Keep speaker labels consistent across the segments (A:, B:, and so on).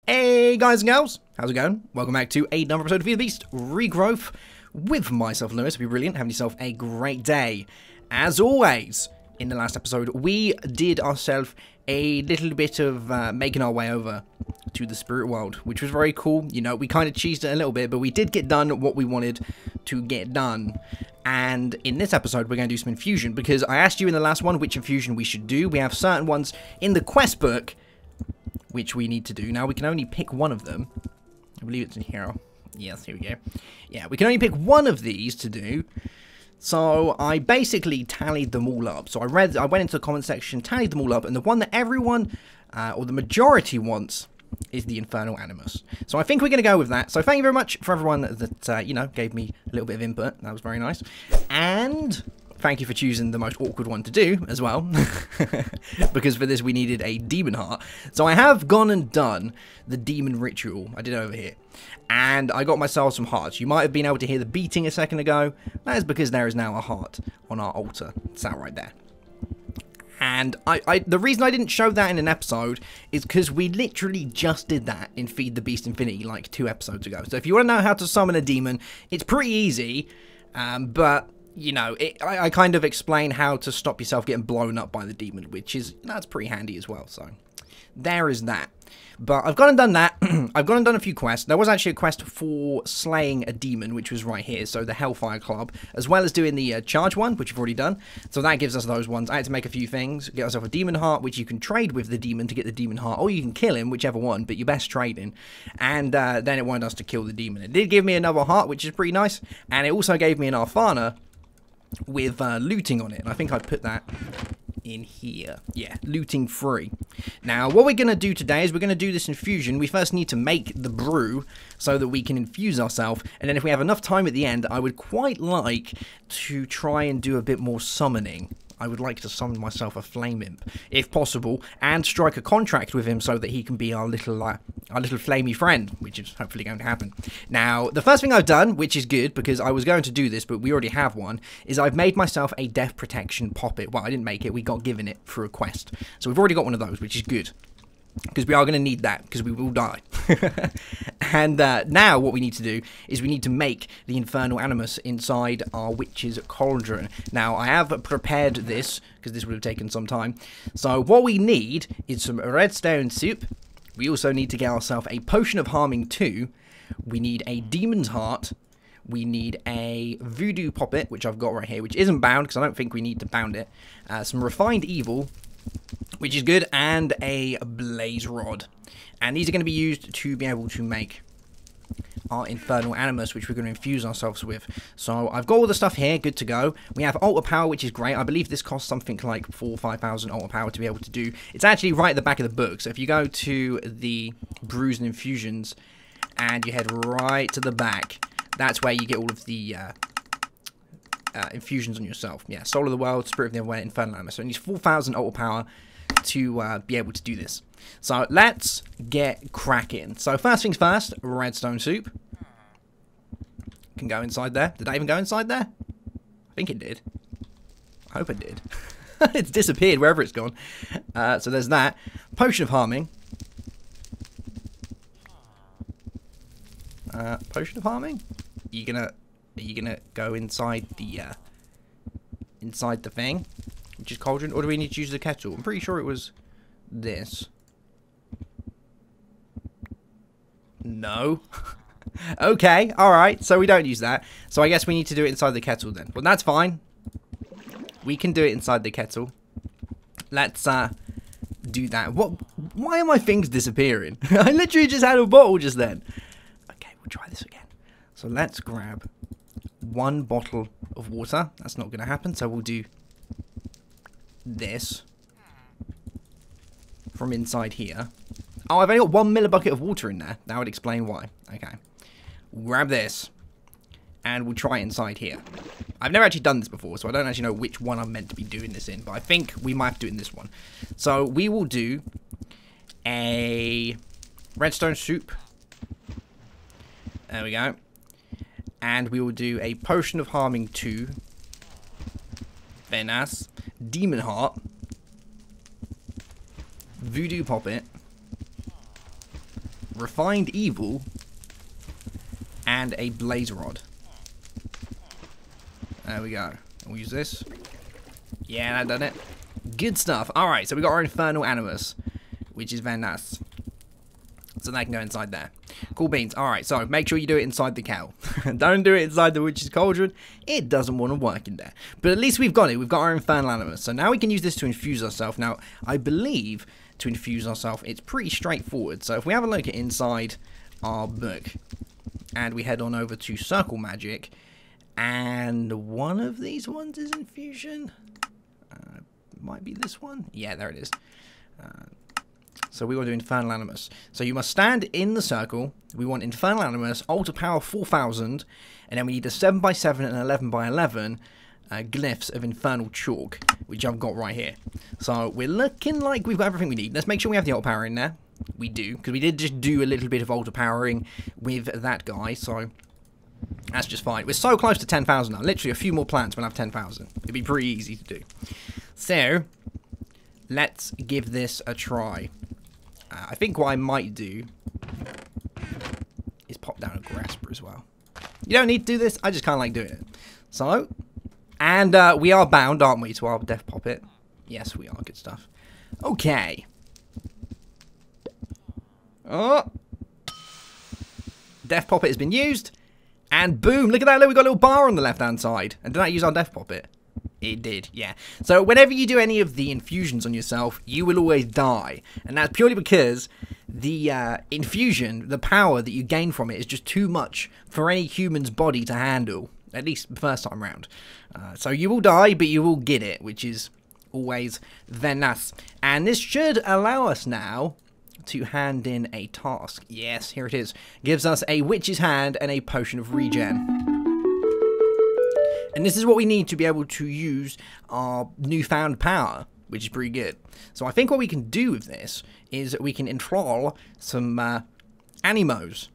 A: Hey guys and girls, how's it going? Welcome back to another episode of FTB Beast Regrowth with myself, Lewis. Be brilliant, having yourself a great day. As always, in the last episode, we did ourselves a little bit of making our way over to the spirit world, which was very cool. You know, we kind of cheesed it a little bit, but we did get done what we wanted to get done. And in this episode, we're going to do some infusion, because I asked you in the last one which infusion we should do. We have certain ones in the quest book which we need to do. Now, we can only pick one of them. I believe it's in here. Yes, here we go. Yeah, we can only pick one of these to do. So, I basically tallied them all up. So, I went into the comment section, tallied them all up, and the one that everyone, or the majority wants, is the infernal animus. So, I think we're going to go with that. So, thank you very much for everyone that, you know, gave me a little bit of input. That was very nice. And thank you for choosing the most awkward one to do as well, because for this we needed a demon heart. So I have gone and done the demon ritual. I did it over here, and I got myself some hearts. You might have been able to hear the beating a second ago. That is because there is now a heart on our altar. It's that right there. And the reason I didn't show that in an episode is because we literally just did that in Feed the Beast Infinity like 2 episodes ago. So if you want to know how to summon a demon, it's pretty easy, but you know, I kind of explain how to stop yourself getting blown up by the demon, which is, that's pretty handy as well. So there is that. But I've gone and done that. I've gone and done a few quests. There was actually a quest for slaying a demon, which was right here. So the Hellfire Club, as well as doing the charge one, which we've already done. So that gives us those ones. I had to make a few things. Get yourself a demon heart, which you can trade with the demon to get the demon heart, or you can kill him, whichever one, but you're best trading. And then it wanted us to kill the demon. It did give me another heart, which is pretty nice. And it also gave me an Arfana with looting on it, and I think I put that in here. Yeah, looting free. Now, what we're going to do today is we're going to do this infusion. We first need to make the brew so that we can infuse ourselves, and then if we have enough time at the end, I would quite like to try and do a bit more summoning. I would like to summon myself a flame imp, if possible, and strike a contract with him so that he can be our little flamey friend, which is hopefully going to happen. Now, the first thing I've done, which is good, because I was going to do this, but we already have one, is I've made myself a death protection poppet. Well, I didn't make it, we got given it through a quest. So we've already got one of those, which is good, because we are going to need that, because we will die. And now what we need to do is we need to make the infernal animus inside our witch's cauldron. Now, I have prepared this, because this would have taken some time. So what we need is some redstone soup. We also need to get ourselves a potion of harming 2. We need a demon's heart. We need a voodoo poppet, which I've got right here, which isn't bound, because I don't think we need to bound it. Some refined evil, which is good, and a blaze rod. And these are going to be used to be able to make our infernal animus, which we're going to infuse ourselves with. So I've got all the stuff here, good to go. We have altar power, which is great. I believe this costs something like 4,000 or 5,000 altar power to be able to do. It's actually right at the back of the book. So if you go to the brews and infusions and you head right to the back, that's where you get all of the infusions on yourself. Yeah, Soul of the World, Spirit of the Unaware, Infernal Animus. So it needs 4,000 altar power to be able to do this. So let's get cracking. So first things first, redstone soup can go inside there. Did that even go inside there? I think it did. I hope it did. It's disappeared wherever it's gone. So there's that. Potion of harming. Potion of harming? Are you gonna go inside the thing, which is cauldron, or do we need to use the kettle? I'm pretty sure it was this. No. Okay, alright, so we don't use that. So I guess we need to do it inside the kettle then. Well, that's fine. We can do it inside the kettle. Let's do that. Why are my things disappearing? I literally just had a bottle just then. Okay, we'll try this again. So let's grab 1 bottle of water. That's not going to happen, so we'll do this from inside here. Oh, I've only got 1 millibucket of water in there. That would explain why. Okay. We'll grab this, and we'll try it inside here. I've never actually done this before, so I don't actually know which one I'm meant to be doing this in, but I think we might have to do it in this one. So we will do a redstone soup. There we go. And we will do a potion of harming 2. Very nice. Demon heart. Voodoo poppet. refined evil, and a blaze rod. There we go. We'll use this. Yeah, that done it. Good stuff. Alright, so we got our infernal animus, which is very nice. So they can go inside there. Cool beans. Alright, so make sure you do it inside the cow. Don't do it inside the witch's cauldron. It doesn't want to work in there. But at least we've got it. We've got our infernal animus. So now we can use this to infuse ourselves. Now, I believe to infuse ourselves, it's pretty straightforward. So if we have a look at inside our book, and we head on over to circle magic, and one of these ones is infusion. Might be this one. Yeah, there it is. So we want to do infernal animus. So you must stand in the circle. We want infernal animus, altar power 4000, and then we need a 7x7 and 11x11 glyphs of infernal chalk, which I've got right here. So we're looking like we've got everything we need. Let's make sure we have the altar power in there. We do, because we did just do a little bit of altar powering with that guy, so that's just fine. We're so close to 10,000 now. Literally a few more plants when I have 10,000. It'd be pretty easy to do. So, let's give this a try. I think what I might do is pop down a grasper as well. You don't need to do this. I just kind of like doing it. So, and we are bound, aren't we, to our death poppet? Yes, we are. Good stuff. Okay. Oh. Death poppet has been used. And boom, look at that. Look, we've got a little bar on the left-hand side. And did I use our death poppet? It did, yeah. So whenever you do any of the infusions on yourself, you will always die. And that's purely because the infusion, the power that you gain from it, is just too much for any human's body to handle. At least the first time round. So you will die, but you will get it, which is always very nice. And this should allow us now to hand in a task. Yes, here it is. Gives us a witch's hand and a potion of regen. And this is what we need to be able to use our newfound power, which is pretty good. So I think what we can do with this is we can enthrall some animos.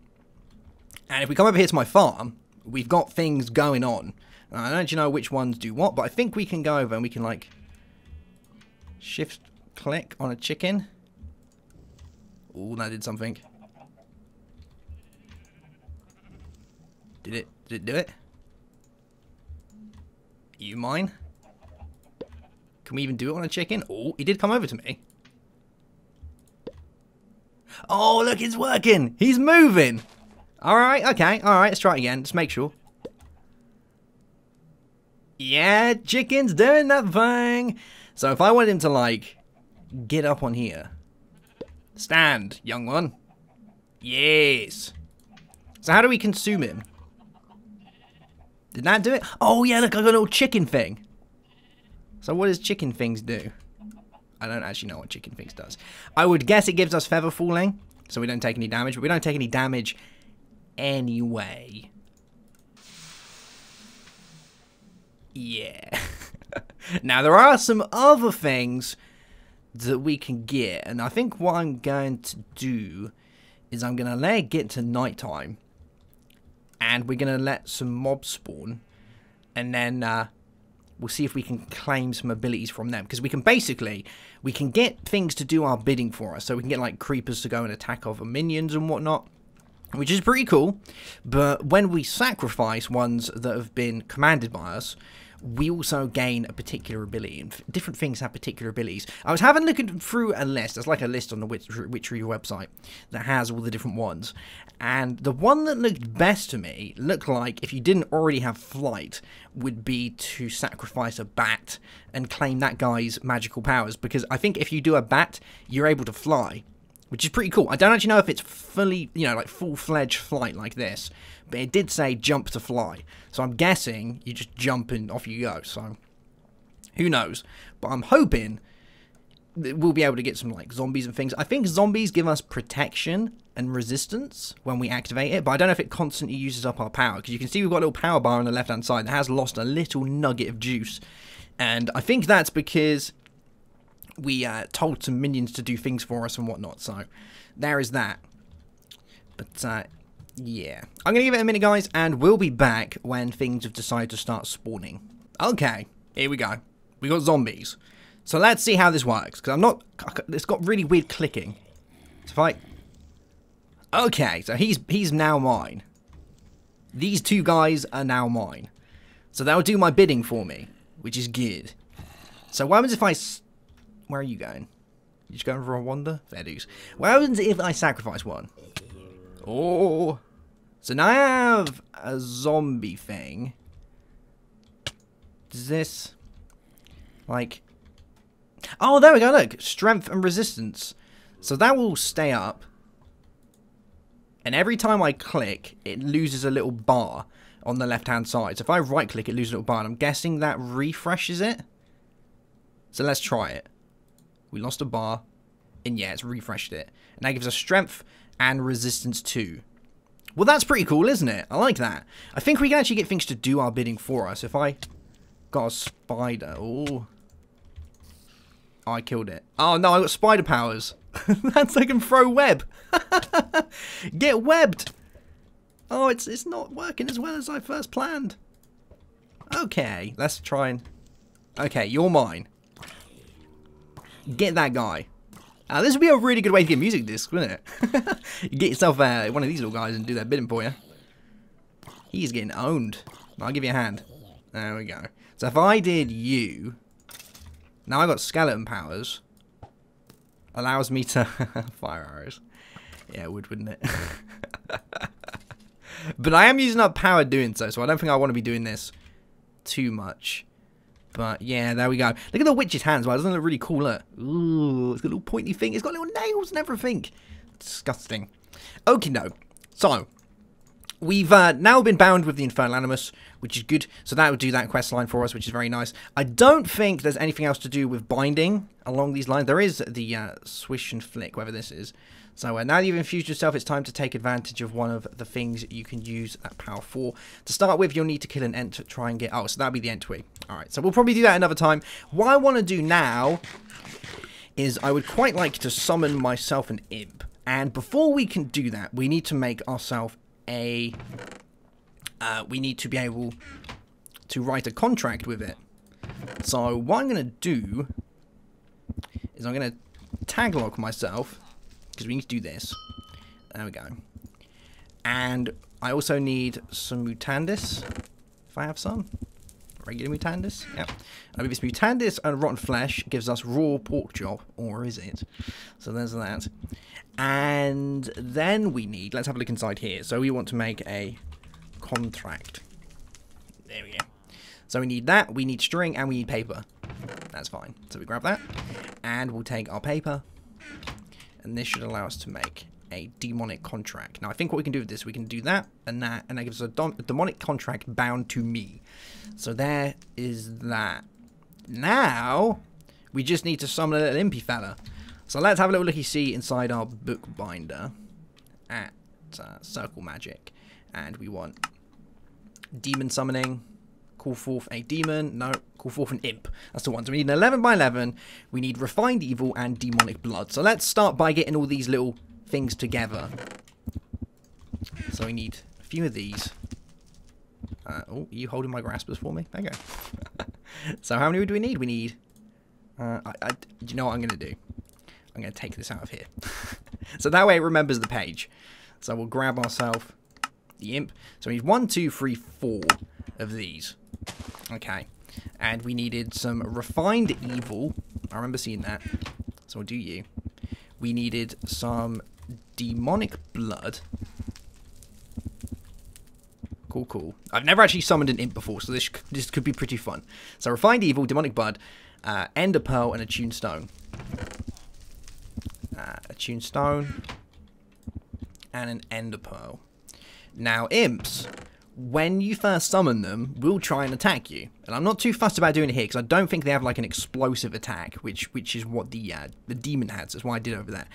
A: And if we come over here to my farm, we've got things going on. I don't actually know which ones do what, but I think we can go over and we can, like, shift click on a chicken. Oh, that did something. Did it do it? You mine? Can we even do it on a chicken? Oh, he did come over to me. Oh, look, it's working. He's moving. Alright, okay. Alright, let's try it again. Let's make sure. Yeah, chicken's doing that thing. So if I wanted him to, like, get up on here. Stand, young one. Yes. So how do we consume him? Did that do it? Oh, yeah, look, I got a little chicken thing. So what does chicken things do? I don't actually know what chicken things does. I would guess it gives us feather falling, so we don't take any damage, but we don't take any damage anyway. Yeah. Now, there are some other things that we can get, and I think what I'm going to do is I'm going to let it get to nighttime, and we're going to let some mobs spawn, and then we'll see if we can claim some abilities from them, because we can get things to do our bidding for us, so we can get like creepers to go and attack other minions and whatnot, which is pretty cool. But when we sacrifice ones that have been commanded by us, we also gain a particular ability, and different things have particular abilities. I was having a look through a list. There's like a list on the Witchery website that has all the different ones, and the one that looked best to me looked like, if you didn't already have flight, would be to sacrifice a bat and claim that guy's magical powers, because I think if you do a bat, you're able to fly, which is pretty cool. I don't actually know if it's fully, you know, like full-fledged flight like this, but it did say jump to fly. So I'm guessing you just jump and off you go. So who knows? But I'm hoping that we'll be able to get some like zombies and things. I think zombies give us protection and resistance when we activate it, but I don't know if it constantly uses up our power, because you can see we've got a little power bar on the left-hand side that has lost a little nugget of juice. And I think that's because we told some minions to do things for us and whatnot, so there is that. But yeah, I'm gonna give it a minute, guys, and we'll be back when things have decided to start spawning. Okay, here we go. We got zombies, so let's see how this works, because it's got really weird clicking. So if Okay, so he's now mine. These two guys are now mine. So they'll do my bidding for me, which is good. So what happens if I... Where are you going? You just going for a wander? Fair dues. What happens if I sacrifice one? Oh. So now I have a zombie thing. Does this... Like... Oh, there we go, look. Strength and resistance. So that will stay up. And every time I click, it loses a little bar on the left-hand side. So if I right-click, it loses a little bar. And I'm guessing that refreshes it. So let's try it. We lost a bar. And yeah, it's refreshed it. And that gives us strength and resistance too. Well, that's pretty cool, isn't it? I like that. I think we can actually get things to do our bidding for us. If I got a spider. Oh, I killed it. Oh, no, I got spider powers. That's I can throw web. Get webbed. Oh, it's not working as well as I first planned. Okay, let's try and... Okay, you're mine. Get that guy. This would be a really good way to get music discs, wouldn't it? You get yourself one of these little guys and do that bidding for you. He's getting owned. I'll give you a hand. There we go. So if I did you... Now I got skeleton powers. Allows me to... Fire arrows. Yeah, it would, wouldn't it? But I am using up power doing so, so I don't think I want to be doing this too much. But yeah, there we go. Look at the witch's hands. Well, doesn't it look really cool? Look. Ooh, it's got a little pointy thing. It's got little nails and everything. Disgusting. Okay, no. So, we've now been bound with the infernal animus, which is good. So that would do that quest line for us, which is very nice. I don't think there's anything else to do with binding along these lines. There is the swish and flick, whatever this is. So now that you've infused yourself, it's time to take advantage of one of the things you can use that power for. To start with, you'll need to kill an ent to try and get... Oh, so that'll be the ent twig. Alright, so we'll probably do that another time. What I want to do now is I would quite like to summon myself an imp. And before we can do that, we need to make ourselves a... we need to be able to write a contract with it. So what I'm going to do is I'm going to tag lock myself... Because we need to do this. There we go. And I also need some mutandis. If I have some. Regular mutandis. Yep. I mean, this mutandis and rotten flesh gives us raw pork chop. Or is it? So there's that. And then we need... Let's have a look inside here. So we want to make a contract. There we go. So we need that. We need string and we need paper. That's fine. So we grab that. And we'll take our paper. And this should allow us to make a demonic contract. Now, I think what we can do with this, we can do that, and that gives us a demonic contract bound to me. So there is that. Now, we just need to summon a little impy fella. So let's have a little looky-see inside our book binder at circle magic. And we want demon summoning. Call forth a demon. No, call forth an imp. That's the one. So we need an 11 by 11. We need refined evil and demonic blood. So let's start by getting all these little things together. So we need a few of these. Oh, are you holding my graspers for me? There you go. So how many do we need? We need... do you know what I'm going to do? I'm going to take this out of here. So that way it remembers the page. So we'll grab ourselves the imp. So we need 1, 2, 3, 4 of these. Okay, and we needed some refined evil. I remember seeing that. So we'll do you. We needed some demonic blood. Cool, cool. I've never actually summoned an imp before, so this could be pretty fun. So refined evil, demonic blood, ender pearl, and a tuned stone. A tuned stone and an ender pearl. Now, imps, when you first summon them, will try and attack you. And I'm not too fussed about doing it here, because I don't think they have like an explosive attack, which is what the demon has. That's why I did over there.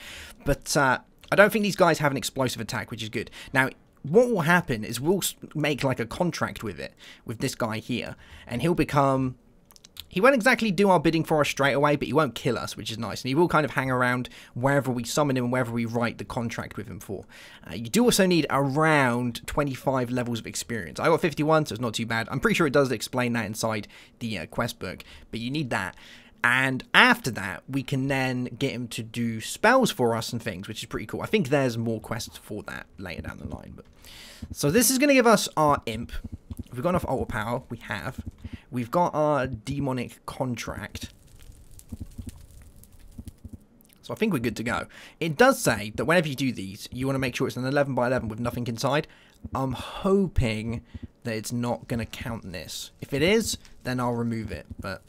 A: But I don't think these guys have an explosive attack, which is good. Now, what will happen is we'll make like a contract with it, with this guy here, and he'll become... He won't exactly do our bidding for us straight away, but he won't kill us, which is nice. And he will kind of hang around wherever we summon him and wherever we write the contract with him for. You do also need around 25 levels of experience. I got 51, so it's not too bad. I'm pretty sure it does explain that inside the quest book, but you need that. And after that, we can then get him to do spells for us and things, which is pretty cool. I think there's more quests for that later down the line. But so this is going to give us our imp. If we've got enough altar power, we have. We've got our demonic contract. So I think we're good to go. It does say that whenever you do these, you want to make sure it's an 11 by 11 with nothing inside. I'm hoping that it's not going to count this. If it is, then I'll remove it. But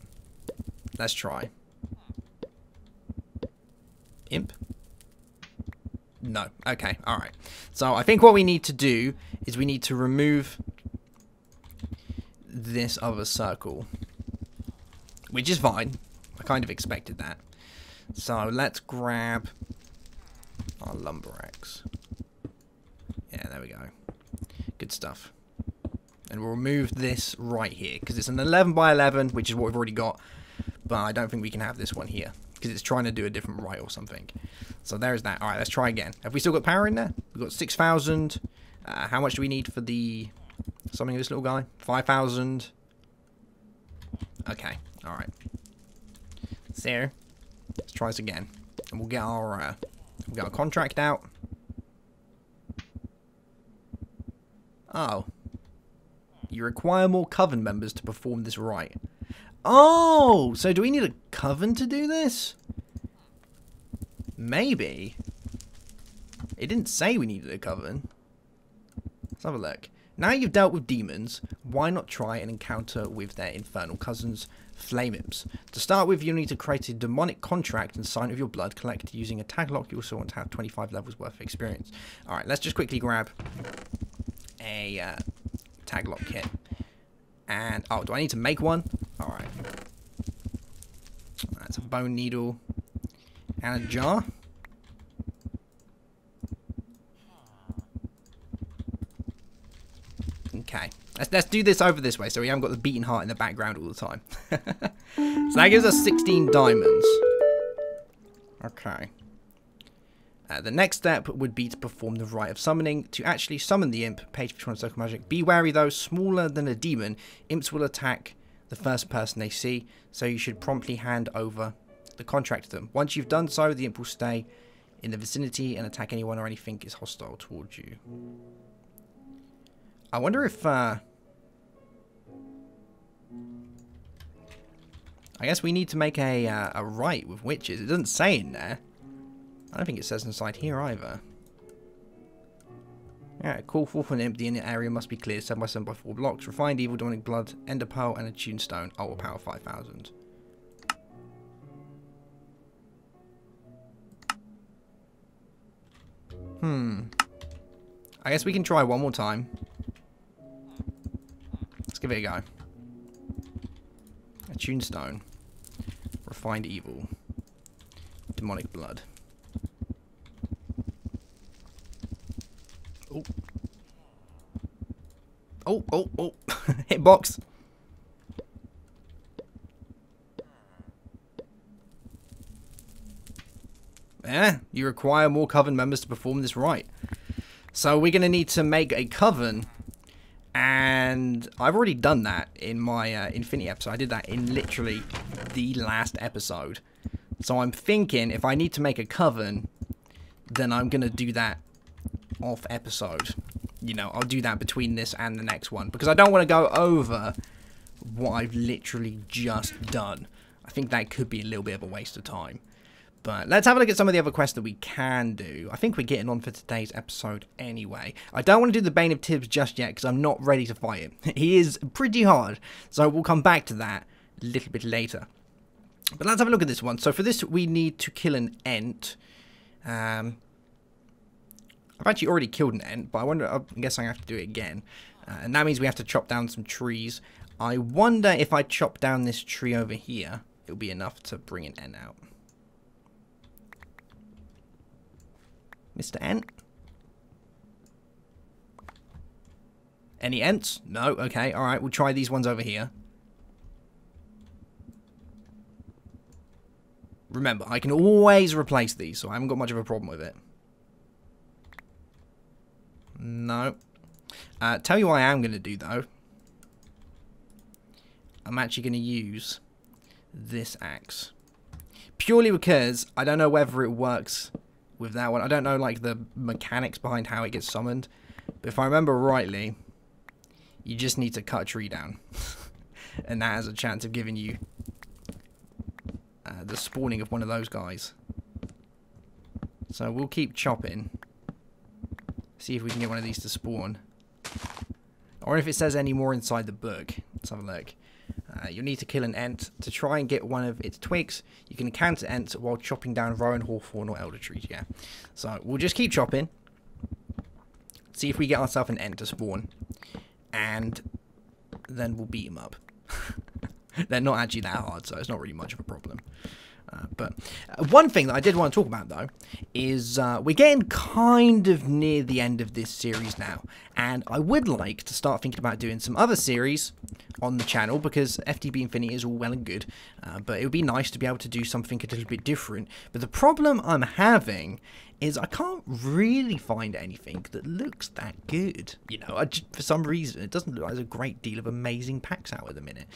A: let's try. Imp? No. Okay. All right. So I think what we need to do is we need to remove this other circle, which is fine. I kind of expected that. So let's grab our lumber axe. Yeah, there we go. Good stuff. And we'll remove this right here because it's an 11 by 11, which is what we've already got. But I don't think we can have this one here because it's trying to do a different right or something. So there's that. All right, let's try again. Have we still got power in there? We've got 6,000. How much do we need for the summoning of this little guy? 5,000. Okay. All right. So let's try this again, and we'll get our contract out. Oh, you require more coven members to perform this rite. Oh, so do we need a coven to do this? Maybe. It didn't say we needed a coven. Let's have a look. Now you've dealt with demons, why not try an encounter with their infernal cousins, flame imps? To start with, you'll need to create a demonic contract and sign it with your blood collected using a tag lock. You also want to have 25 levels worth of experience. Alright, let's just quickly grab a tag lock kit. And, oh, do I need to make one? Alright. That's a bone needle and a jar. Okay, let's do this over this way so we haven't got the beating heart in the background all the time. So that gives us 16 diamonds. Okay. The next step would be to perform the rite of summoning. To actually summon the imp, page 51 circle magic. Be wary though, smaller than a demon, imps will attack the first person they see, so you should promptly hand over the contract to them. Once you've done so, the imp will stay in the vicinity and attack anyone or anything is hostile towards you. I wonder if, I guess we need to make a rite with witches. It doesn't say in there. I don't think it says inside here either. Yeah, call forth an imp. The inner area must be cleared 7 by 7 by 4 blocks. Refined evil, demonic blood, ender pearl, and a tune stone. Altar power 5,000. I guess we can try one more time. Let's give it a go. A tune stone. Refined evil. Demonic blood. Oh. Oh, oh, oh. Hitbox. Yeah, you require more coven members to perform this rite. So we're going to need to make a coven. And I've already done that in my Infinity episode. I did that in literally the last episode. So I'm thinking if I need to make a coven, then I'm going to do that off episode. You know, I'll do that between this and the next one. Because I don't want to go over what I've literally just done. I think that could be a little bit of a waste of time. But let's have a look at some of the other quests that we can do. I think we're getting on for today's episode anyway. I don't want to do the Bane of Tibbs just yet because I'm not ready to fight him. He is pretty hard. So we'll come back to that a little bit later. But let's have a look at this one. So for this, we need to kill an ent. I've actually already killed an ent, but I guess I have to do it again. And that means we have to chop down some trees. I wonder if I chop down this tree over here, it'll be enough to bring an ent out. Mr. Ent? Any ents? No? Okay, alright, we'll try these ones over here. Remember, I can always replace these, so I haven't got much of a problem with it. No. Tell you what I am going to do, though. I'm actually going to use this axe. Purely because I don't know whether it works with that one. I don't know, like, the mechanics behind how it gets summoned. But if I remember rightly, you just need to cut a tree down. And that has a chance of giving you the spawning of one of those guys. So we'll keep chopping. See if we can get one of these to spawn. Or if it says any more inside the book. Let's have a look. You'll need to kill an ent to try and get one of its twigs. You can encounter ents while chopping down rowan, hawthorn, or elder trees. Yeah. So we'll just keep chopping. See if we get ourselves an ent to spawn. And then we'll beat him up. They're not actually that hard, so it's not really much of a problem. But one thing that I did want to talk about, though, is we're getting kind of near the end of this series now. And I would like to start thinking about doing some other series on the channel, because FTB Infinity is all well and good. But it would be nice to be able to do something a little bit different. But the problem I'm having is I can't really find anything that looks that good. You know, for some reason, it doesn't look like there's a great deal of amazing packs out at the minute.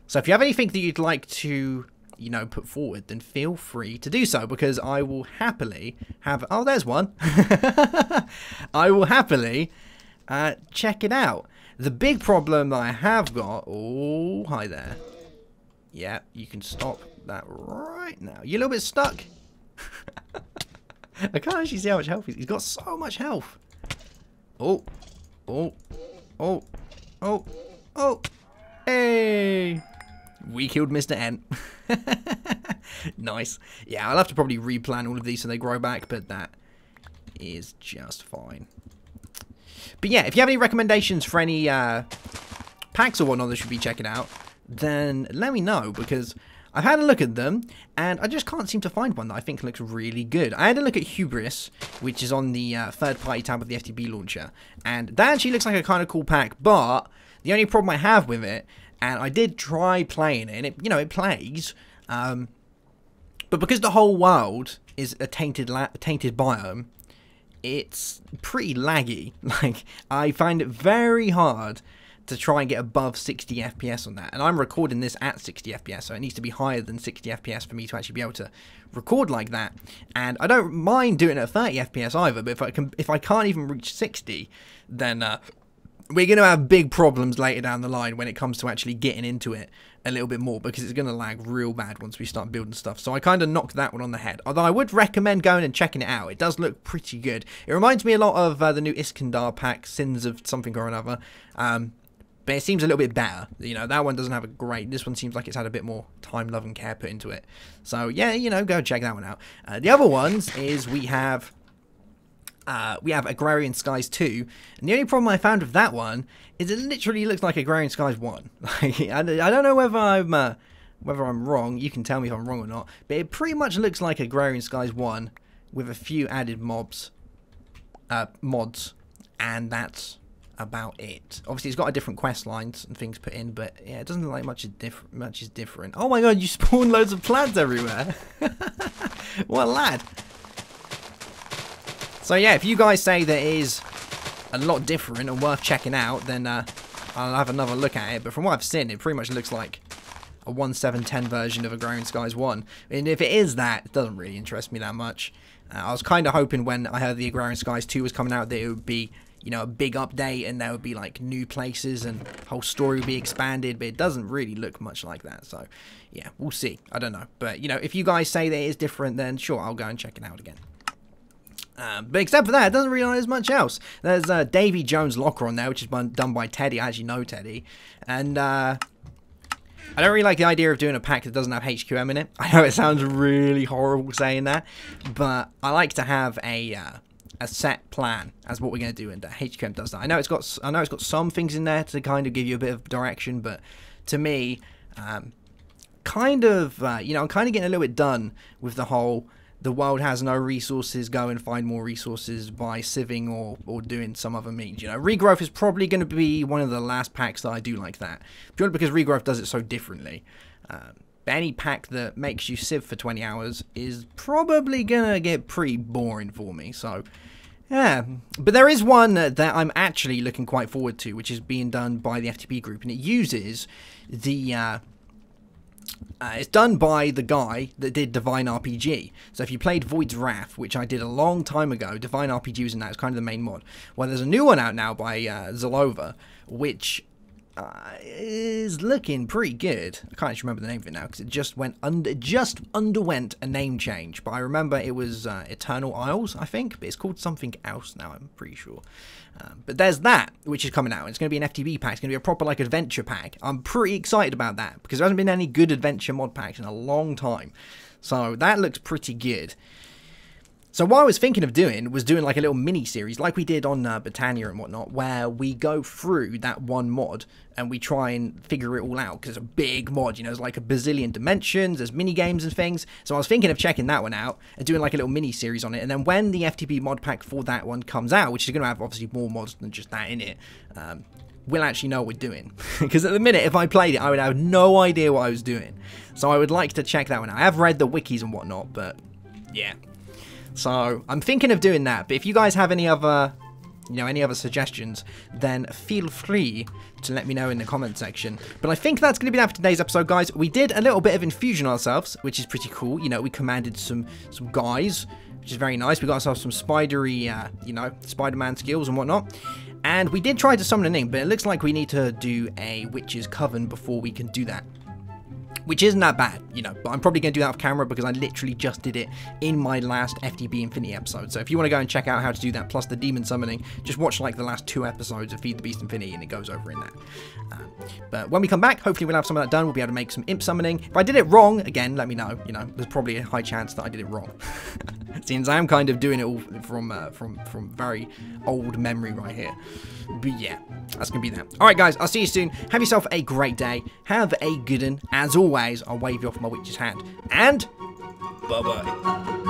A: So if you have anything that you'd like to, you know, put forward, then feel free to do so, because I will happily have... Oh, there's one. I will happily check it out. The big problem that I have got... Oh, hi there. Yeah, you can stop that right now. You're a little bit stuck. I can't actually see how much health he's got. So much health. Oh. Oh. Oh. Oh. Oh. Hey. We killed Mr. Ent. Nice. Yeah, I'll have to probably replant all of these so they grow back, but that is just fine. But yeah, if you have any recommendations for any packs or whatnot that should be checking out, then let me know, because I've had a look at them, and I just can't seem to find one that I think looks really good. I had a look at Hubris, which is on the third-party tab of the FTB Launcher, and that actually looks like a kind of cool pack, but the only problem I have with it, and I did try playing it, and it, you know, it plays, but because the whole world is a tainted biome, it's pretty laggy. Like, I find it very hard to try and get above 60 FPS on that, and I'm recording this at 60 FPS, so it needs to be higher than 60 FPS for me to actually be able to record like that. And I don't mind doing it at 30 FPS either, but if I can't even reach 60, then we're going to have big problems later down the line when it comes to actually getting into it a little bit more, because it's going to lag real bad once we start building stuff. So I kind of knocked that one on the head. Although I would recommend going and checking it out. It does look pretty good. It reminds me a lot of the new Iskandar pack, Sins of something or another. But it seems a little bit better. You know, that one doesn't have a great... This one seems like it's had a bit more time, love, and care put into it. So, yeah, you know, go check that one out. The other ones is we have Agrarian Skies 2. And the only problem I found with that one is it literally looks like Agrarian Skies 1. Like, I don't know whether I'm wrong. You can tell me if I'm wrong or not. But it pretty much looks like Agrarian Skies 1 with a few added mods. And that's about it. Obviously, it's got a different quest lines and things put in, but yeah, it doesn't look like much is different. Oh my god, you spawn loads of plants everywhere. What a lad. So yeah, if you guys say that it is a lot different and worth checking out, then I'll have another look at it. But from what I've seen, it pretty much looks like a 1.7.10 version of Agrarian Skies 1. And if it is that, it doesn't really interest me that much. I was kind of hoping when I heard the Agrarian Skies 2 was coming out that it would be, you know, a big update and there would be like new places and the whole story would be expanded, but it doesn't really look much like that. So yeah, we'll see. I don't know. But you know, if you guys say that it is different, then sure, I'll go and check it out again. But except for that, it doesn't really know there's much else. There's Davy Jones Locker on there, which is done by Teddy. I actually know Teddy. And I don't really like the idea of doing a pack that doesn't have HQM in it. I know it sounds really horrible saying that, but I like to have a set plan as what we're going to do, and HQM does that. I know it's got some things in there to kind of give you a bit of direction, but to me, you know, I'm kind of getting a little bit done with the whole the world has no resources, go and find more resources by sieving or doing some other means. You know, Regrowth is probably going to be one of the last packs that I do like that, purely because Regrowth does it so differently. Any pack that makes you sieve for 20 hours is probably going to get pretty boring for me, so yeah. But there is one that I'm actually looking quite forward to, which is being done by the FTB group, and it uses the It's done by the guy that did Divine RPG. So if you played Void's Wrath, which I did a long time ago, Divine RPG was in that. It's kind of the main mod. Well, there's a new one out now by Zalova, which is looking pretty good. I can't actually remember the name of it now because it just underwent a name change. But I remember it was Eternal Isles, I think. But it's called something else now, I'm pretty sure. But there's that, which is coming out. It's going to be an FTB pack. It's going to be a proper, like, adventure pack. I'm pretty excited about that, because there hasn't been any good adventure mod packs in a long time. So that looks pretty good. So what I was thinking of doing was doing, like, a little mini-series, like we did on Britannia and whatnot, where we go through that one mod, and we try and figure it all out, because it's a big mod, you know, there's like a bazillion dimensions, there's mini-games and things. So I was thinking of checking that one out, and doing, like, a little mini-series on it, and then when the FTB mod pack for that one comes out, which is going to have, obviously, more mods than just that in it, we'll actually know what we're doing. Because at the minute, if I played it, I would have no idea what I was doing. So I would like to check that one out. I have read the wikis and whatnot, but yeah. So I'm thinking of doing that. But if you guys have any other, you know, any other suggestions, then feel free to let me know in the comment section. But I think that's going to be that for today's episode, guys. We did a little bit of Infusion ourselves, which is pretty cool. You know, we commanded some guys, which is very nice. We got ourselves some spidery, you know, Spider-Man skills and whatnot. And we did try to summon an ink, but it looks like we need to do a Witch's Coven before we can do that. Which isn't that bad, you know, but I'm probably going to do that off camera because I literally just did it in my last FTB Infinity episode. So if you want to go and check out how to do that, plus the demon summoning, just watch like the last 2 episodes of Feed the Beast Infinity and it goes over in that. But when we come back, hopefully we'll have some of that done. We'll be able to make some imp summoning. If I did it wrong, again, let me know. You know, there's probably a high chance that I did it wrong. Since I am kind of doing it all from very old memory right here. But yeah, that's going to be that. Alright guys, I'll see you soon. Have yourself a great day. Have a good one. As always, I'll wave you off my witch's hand. And bye-bye.